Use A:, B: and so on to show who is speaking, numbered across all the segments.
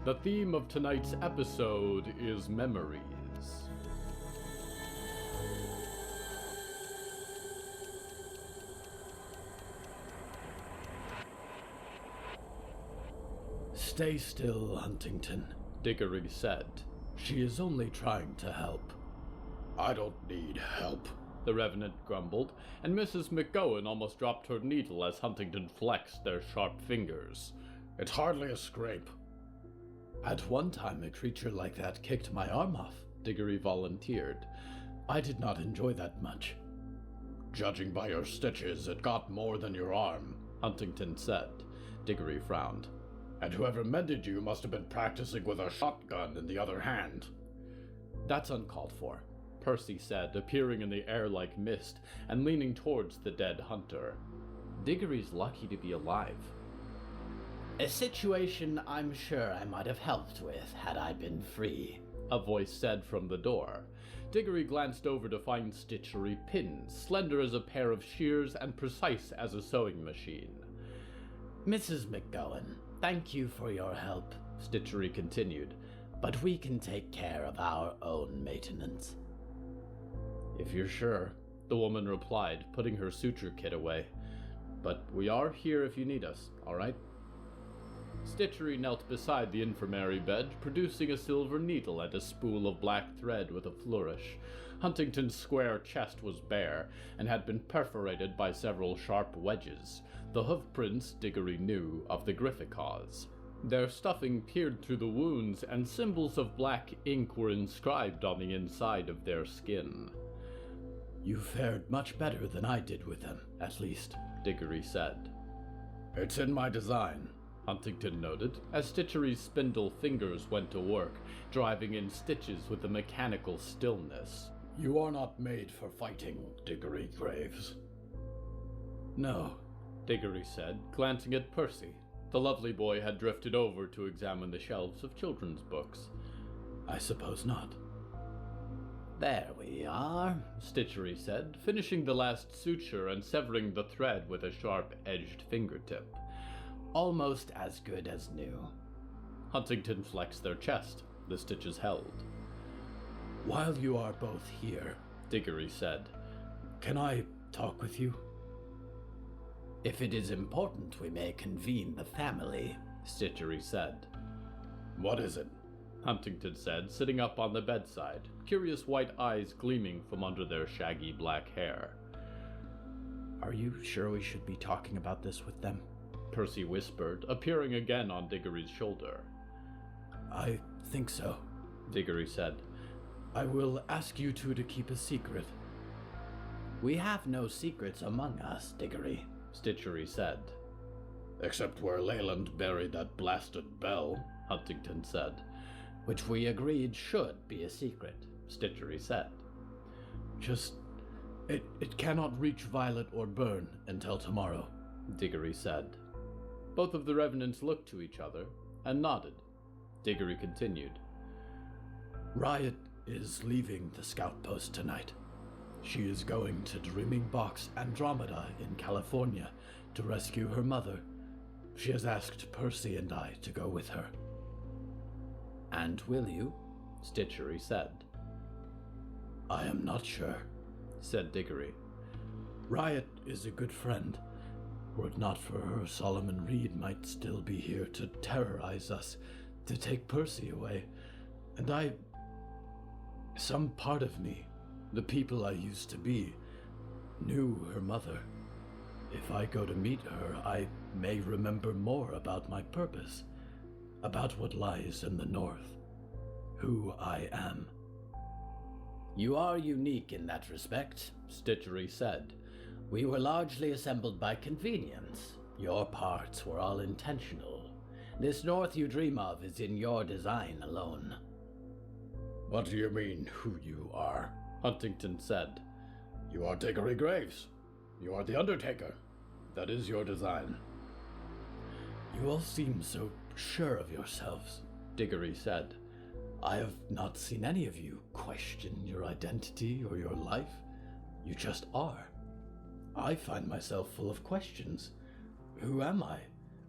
A: The theme of tonight's episode is memories.
B: Stay still, Huntington,
A: Diggory said.
B: She is only trying to help.
C: I don't need help,
A: the Revenant grumbled, and Mrs. McGowan almost dropped her needle as Huntington flexed their sharp fingers.
C: It's hardly a scrape.
B: At one time, a creature like that kicked my arm off, Diggory volunteered. I did not enjoy that much.
C: Judging by your stitches, it got more than your arm,
A: Huntington said. Diggory frowned.
C: And whoever mended you must have been practicing with a shotgun in the other hand.
A: That's uncalled for, Percy said, appearing in the air like mist and leaning towards the dead hunter. Diggory's lucky to be alive.
D: A situation I'm sure I might have helped with had I been free,
A: a voice said from the door. Diggory glanced over to find Stitchery pinned, slender as a pair of shears and precise as a sewing machine.
D: Mrs. McGowan, thank you for your help,
A: Stitchery continued,
D: but we can take care of our own maintenance.
A: If you're sure, the woman replied, putting her suture kit away. But we are here if you need us, all right? Stitchery knelt beside the infirmary bed, producing a silver needle and a spool of black thread with a flourish. Huntington's square chest was bare, and had been perforated by several sharp wedges, the hoofprints, Diggory knew, of the Grifficaws. Their stuffing peered through the wounds, and symbols of black ink were inscribed on the inside of their skin.
B: You fared much better than I did with them, at least,
A: Diggory said.
C: It's in my design,
A: Huntington noted, as Stitchery's spindle fingers went to work, driving in stitches with a mechanical stillness.
C: You are not made for fighting, Diggory Graves.
B: No,
A: Diggory said, glancing at Percy. The lovely boy had drifted over to examine the shelves of children's books.
B: I suppose not.
D: There we are,
A: Stitchery said, finishing the last suture and severing the thread with a sharp-edged fingertip.
D: Almost as good as new.
A: Huntington flexed their chest. The stitches held.
B: While you are both here,
A: Diggory said,
B: can I talk with you?
D: If it is important, we may convene the family,
A: Stitchery said.
C: What is it?
A: Huntington said, sitting up on the bedside, curious white eyes gleaming from under their shaggy black hair.
B: Are you sure we should be talking about this with them?
A: Percy whispered, appearing again on Diggory's shoulder.
B: I think so,
A: Diggory said.
B: I will ask you two to keep a secret.
D: We have no secrets among us, Diggory,
A: Stitchery said.
C: Except where Leyland buried that blasted bell,
A: Huntington said.
D: Which we agreed should be a secret, Stitchery said.
B: It cannot reach Violet or Burn until tomorrow,
A: Diggory said. Both of the Revenants looked to each other and nodded. Diggory continued.
B: Riot is leaving the scout post tonight. She is going to Dreaming Box Andromeda in California to rescue her mother. She has asked Percy and I to go with her.
D: And will you?
A: Stitchery said.
B: I am not sure,
A: said Diggory.
B: Riot is a good friend. Were it not for her, Solomon Reed might still be here to terrorize us, to take Percy away. And some part of me, the people I used to be, knew her mother. If I go to meet her, I may remember more about my purpose, about what lies in the north, who I am.
D: You are unique in that respect, Stitchery said. We were largely assembled by convenience. Your parts were all intentional. This north you dream of is in your design alone.
C: What do you mean, who you are?
A: Huntington said.
C: You are Diggory Graves. You are the Undertaker. That is your design.
B: You all seem so sure of yourselves,
A: Diggory said.
B: I have not seen any of you question your identity or your life. You just are. I find myself full of questions. Who am I?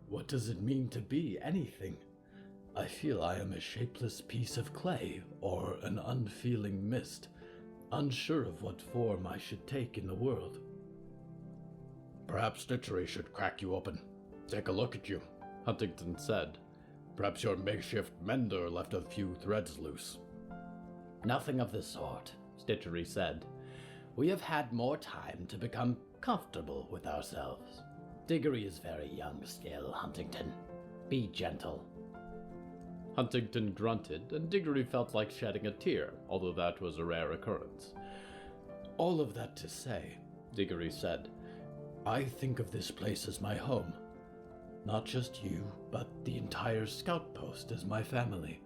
B: What does it mean to be anything? I feel I am a shapeless piece of clay or an unfeeling mist, unsure of what form I should take in the world.
C: Perhaps Stitchery should crack you open. Take a look at you,
A: Huntington said.
C: Perhaps your makeshift mender left a few threads loose.
D: Nothing of the sort, Stitchery said. We have had more time to become comfortable with ourselves. Diggory is very young still, Huntington. Be gentle.
A: Huntington grunted, and Diggory felt like shedding a tear, although that was a rare occurrence.
B: All of that to say,
A: Diggory said,
B: I think of this place as my home. Not just you, but the entire scout post as my family.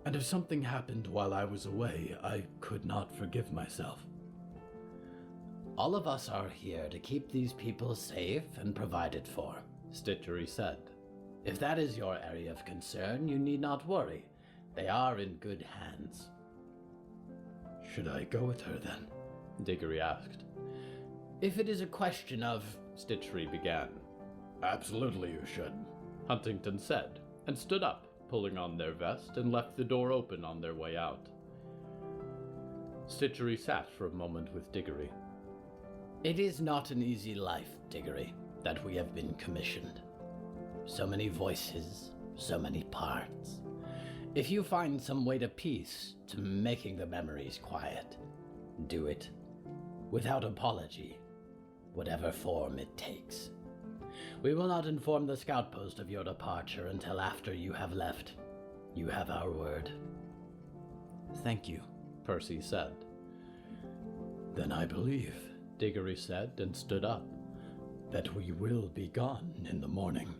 B: And if something happened while I was away, I could not forgive myself.
D: All of us are here to keep these people safe and provided for, Stitchery said. If that is your area of concern, you need not worry. They are in good hands.
B: Should I go with her then?
A: Diggory asked.
D: If it is a question of...
A: Stitchery began.
C: Absolutely you should,
A: Huntington said, and stood up, pulling on their vest, and left the door open on their way out. Stitchery sat for a moment with Diggory.
D: It is not an easy life, Diggory, that we have been commissioned. So many voices, so many parts. If you find some way to peace, to making the memories quiet, do it. Without apology, whatever form it takes. We will not inform the scout post of your departure until after you have left. You have our word.
B: Thank you,
A: Percy said.
B: Then I believe,
A: Diggory said and stood up.
B: that we will be gone in the morning.